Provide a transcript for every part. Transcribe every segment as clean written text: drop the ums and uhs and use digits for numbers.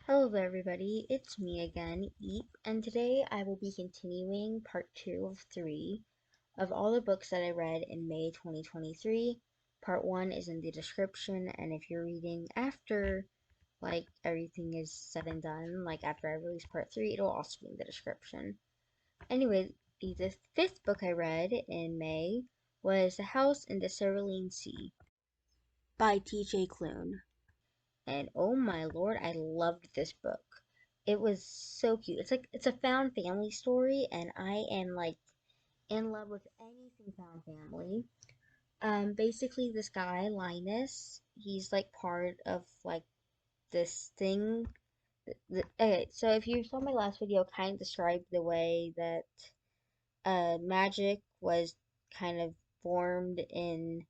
Hello there, everybody. It's me again, Eep, and today I will be continuing part 2 of 3 of all the books that I read in May 2023. Part 1 is in the description, and if you're reading after, everything is said and done, after I release part 3, it'll also be in the description. Anyway, the fifth book I read in May was The House in the Cerulean Sea by T.J. Klune. And oh my lord, I loved this book. It was so cute. It's a found family story, and I am in love with anything found family. Basically this guy, Linus, he's part of this thing. Okay, so if you saw my last video, I kind of described the way that magic was kind of formed in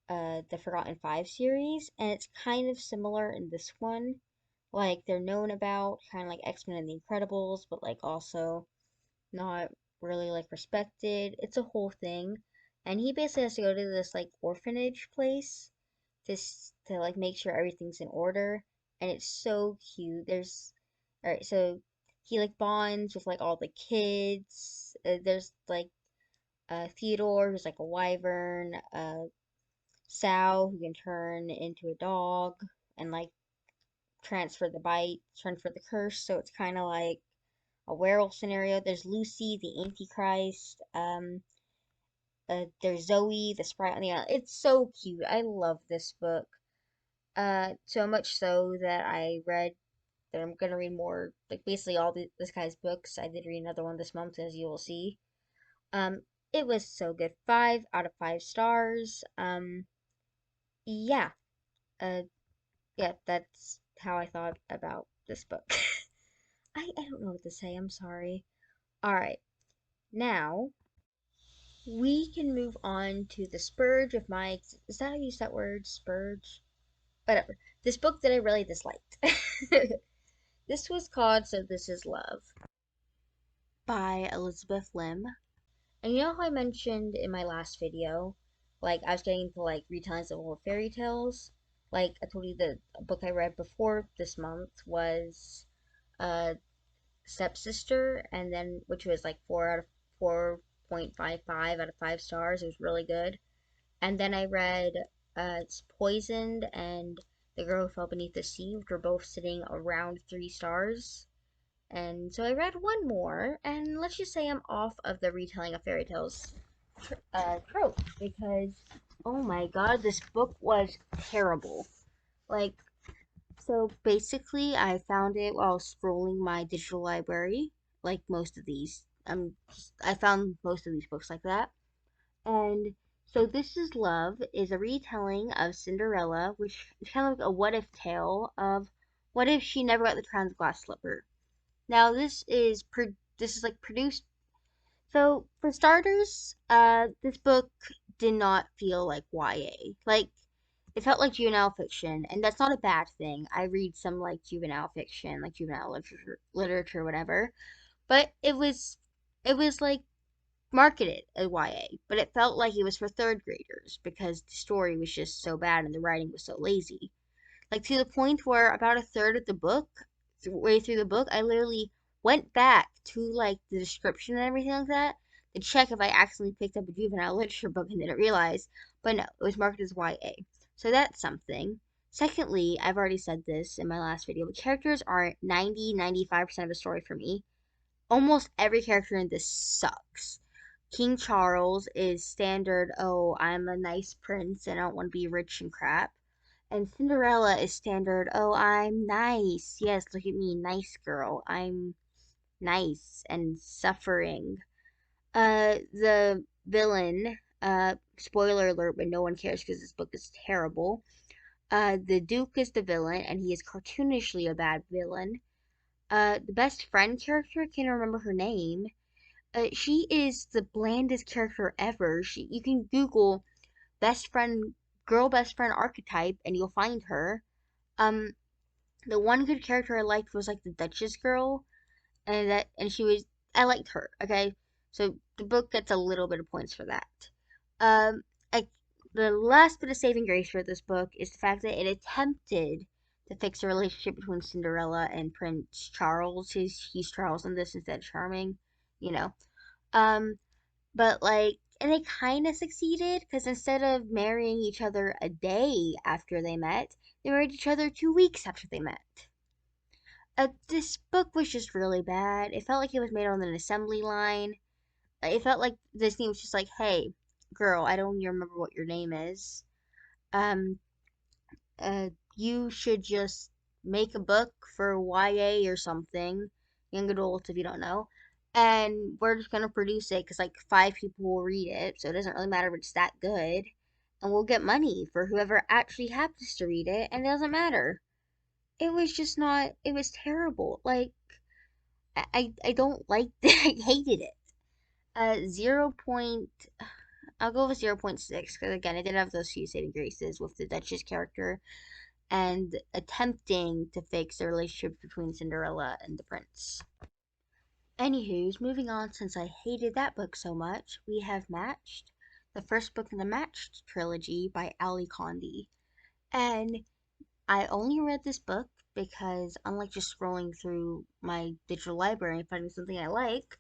the Forgotten Five series, and it's kind of similar in this one. They're known about, kind of like X-Men and the Incredibles, but also not really respected. It's a whole thing. And he basically has to go to this orphanage place to make sure everything's in order. And it's so cute. Alright, so he bonds with all the kids. There's Theodore, who's a wyvern, Sal, who can turn into a dog and transfer the bite, transfer the curse. So it's kind of like a werewolf scenario. There's Lucy, the Antichrist. There's Zoe, the sprite on the island. It's so cute. I love this book. So much so that I'm gonna read more, basically all this guy's books. I did read another one this month, as you will see. Um, it was so good. 5 out of 5 stars. Yeah. Uh, yeah, that's how I thought about this book. I don't know what to say. I'm sorry. All right. Now we can move on to the spurge of my. Is that how you use that word? Spurge? Whatever. This book that I really disliked. This was called So This Is Love by Elizabeth Lim. And you know how I mentioned in my last video, I was getting into retellings of old fairy tales? I told you the book I read before this month was uh Stepsister, and then which was 4.55 out of 5 stars. It was really good. And then I read it's Poisoned and The Girl Who Fell Beneath the Sea, which were both sitting around 3 stars. And so I read one more, and let's just say I'm off of the retelling of fairy tales trope because oh my god, this book was terrible. Like so basically, I found it while scrolling my digital library, like most of these. I found most of these books like that. And so This Is Love is a retelling of Cinderella, which is kind of like a what if tale of what if she never got the trans glass slipper. Now this is produced. So for starters, this book did not feel like YA. It felt like juvenile fiction, and that's not a bad thing. I read some juvenile fiction, juvenile literature, whatever. But it was marketed as YA, but it felt like it was for third graders because the story was just so bad and the writing was so lazy. To the point where about a third of the book, way through the book, I literally went back to the description and everything like that to check if I accidentally picked up a juvenile literature book and didn't realize. But no, it was marked as YA. So that's something. Secondly, I've already said this in my last video, but characters are 95% of the story for me. Almost every character in this sucks. King Charles is standard, oh, I'm a nice prince and I don't want to be rich and crap. And Cinderella is standard, oh, I'm nice. Yes, look at me, nice girl. I'm nice and suffering. The villain, spoiler alert, but no one cares because this book is terrible. The Duke is the villain, and he is cartoonishly a bad villain. The best friend character, I can't remember her name. She is the blandest character ever. You can Google best friend, girl best friend archetype, and you'll find her. Um, the one good character I liked was the Duchess girl, and she was I liked her. Okay, so the book gets a little bit of points for that. Um, I, the last bit of saving grace for this book is the fact that it attempted to fix the relationship between Cinderella and Prince Charles. He's Charles in this instead of Charming, you know. Um, but like, and they kind of succeeded because instead of marrying each other a day after they met, they married each other 2 weeks after they met. This book was just really bad. It felt like it was made on an assembly line. It felt like Disney was just like, "Hey, girl, I don't even remember what your name is. Um, you should just make a book for YA or something, young adults if you don't know, and we're just gonna produce it because like 5 people will read it, so it doesn't really matter if it's that good, and we'll get money for whoever actually happens to read it, and it doesn't matter." It was just not. It was terrible. Like I don't like I hated it. 0. I'll go with 0.6 because again, I did have those few saving graces with the Duchess character and attempting to fix the relationship between Cinderella and the prince. Anywho's, moving on, since I hated that book so much, we have Matched, the first book in the Matched trilogy by Ali Condie. And I only read this book because, unlike just scrolling through my digital library and finding something I like,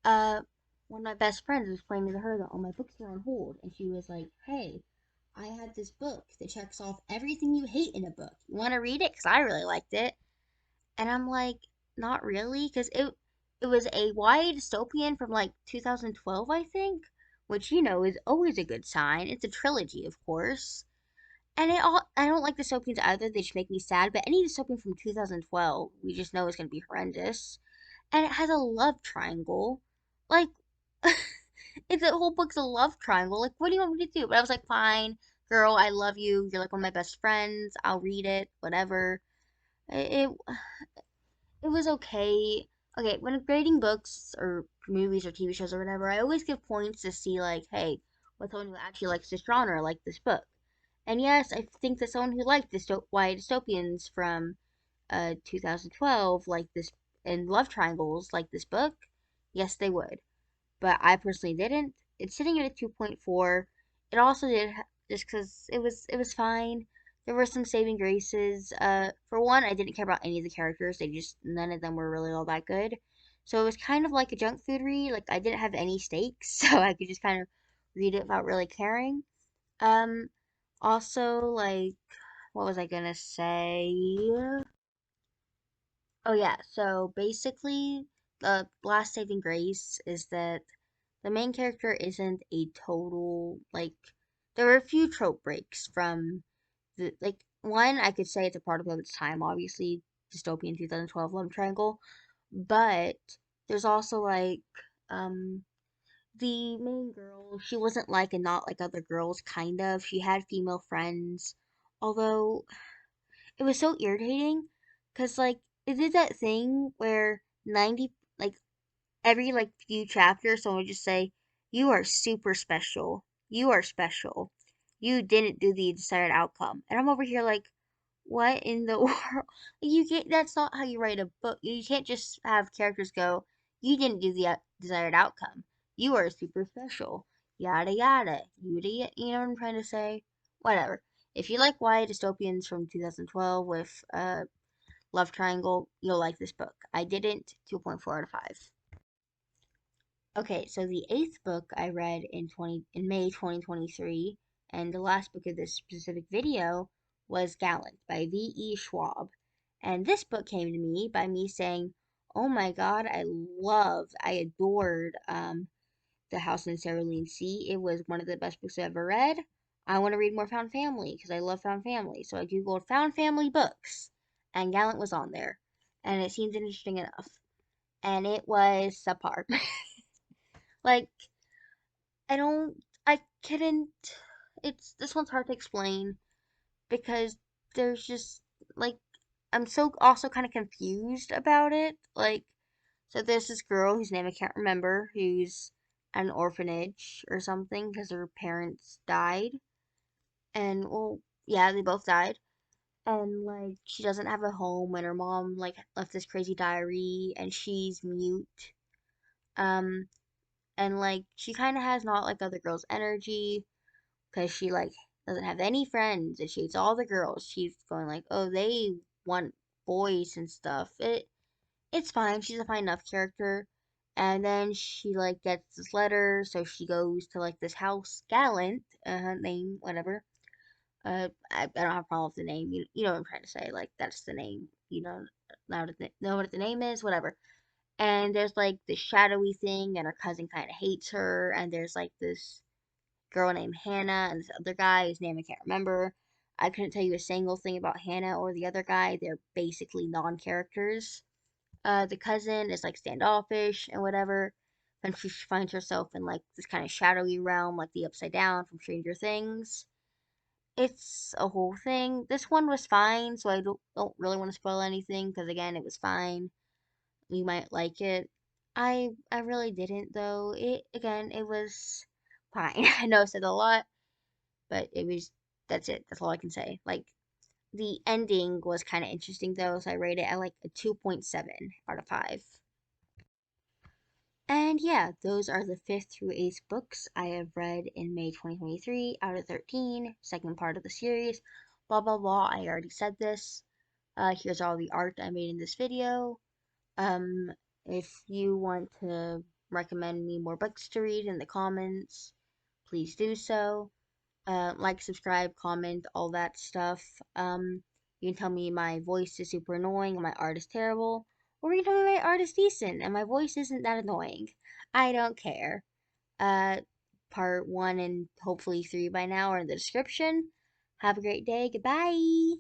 uh, one of my best friends was explaining to her that all my books were on hold, and she was like, "Hey, I have this book that checks off everything you hate in a book. You want to read it? Because I really liked it." And I'm like, "Not really," because it was a YA dystopian from like 2012, I think, which is always a good sign. It's a trilogy, of course. And I don't like dystopians either. They just make me sad. But any dystopian from 2012, we just know is going to be horrendous. And it has a love triangle. Like, if the whole book's a love triangle, like, what do you want me to do? But I was like, fine, girl, I love you. You're like one of my best friends. I'll read it, whatever. It, it was okay. Okay, when grading books or movies or TV shows or whatever, I always give points to see, like, hey, what someone who actually likes this genre, like this book. And yes, I think that someone who liked YA dystopians from 2012, like this, and love triangles, like this book, yes, they would. But I personally didn't. It's sitting at a 2.4. It also did just because it was fine. There were some saving graces. For one, I didn't care about any of the characters. They just none of them were really all that good. So it was kind of like a junk food read. Like I didn't have any stakes, so I could just kind of read it without really caring. Um, Also, like, what was I gonna say? Oh yeah, so basically the last saving grace is that the main character isn't a total like there were a few trope breaks from the like one I could say it's a product of its time, obviously dystopian 2012 love triangle, but there's also like um the main girl, she wasn't like and not like other girls, kind of. She had female friends, although it was so irritating because like it did that thing where 90 like every like few chapters someone would just say, "You are super special, you are special, you didn't do the desired outcome," and I'm over here like, what in the world? You can't, that's not how you write a book. You can't just have characters go, "You didn't do the desired outcome, you are super special, yada yada, you know what I'm trying to say?" Whatever. If you like YA dystopians from 2012 with love triangle, you'll like this book. I didn't. 2.4 out of 5. Okay, so the eighth book I read in May 2023, and the last book of this specific video was Gallant by V.E. Schwab. And this book came to me by me saying, "Oh my God, I adored The House in Cerulean Sea. It was one of the best books I've ever read. I want to read more found family because I love found family." So I googled found family books, and Gallant was on there, and it seemed interesting enough. And it was subpar. Like I couldn't, it's, this one's hard to explain because there's just, like, I'm so also kind of confused about it. Like, so there's this girl whose name I can't remember who's at an orphanage or something because her parents died. And, well, yeah, they both died. And, like, she doesn't have a home and her mom, like, left this crazy diary and she's mute. Um, and, like, she kind of has not like other girls' energy because she like doesn't have any friends, and she hates all the girls. She's going like, oh, they want boys and stuff. It's fine. She's a fine enough character. And then she like gets this letter, so she goes to like this house, Gallant, name, whatever. I don't have a problem with the name. You know what I'm trying to say. Like that's the name. You know what the name is, whatever. And there's like this shadowy thing, and her cousin kind of hates her. And there's like this girl named Hannah, and this other guy whose name I can't remember. I couldn't tell you a single thing about Hannah or the other guy. They're basically non-characters. The cousin is like standoffish and whatever. And she finds herself in like this kind of shadowy realm, like the Upside Down from Stranger Things. It's a whole thing. This one was fine, so I don't really want to spoil anything because again, it was fine. You might like it. I really didn't though. It was fine. I know I said a lot, but that's it. That's all I can say. Like the ending was kind of interesting though, so I rate it at like a 2.7 out of 5. And yeah, those are the 5th through 8th books I have read in May 2023 out of 13, second part of the series. Blah blah blah, I already said this. Here's all the art I made in this video. Um, if you want to recommend me more books to read in the comments, please do so. Like, subscribe, comment, all that stuff. You can tell me my voice is super annoying and my art is terrible, or you can tell me my art is decent and my voice isn't that annoying. I don't care. Uh, part 1 and hopefully 3 by now are in the description. Have a great day. Goodbye.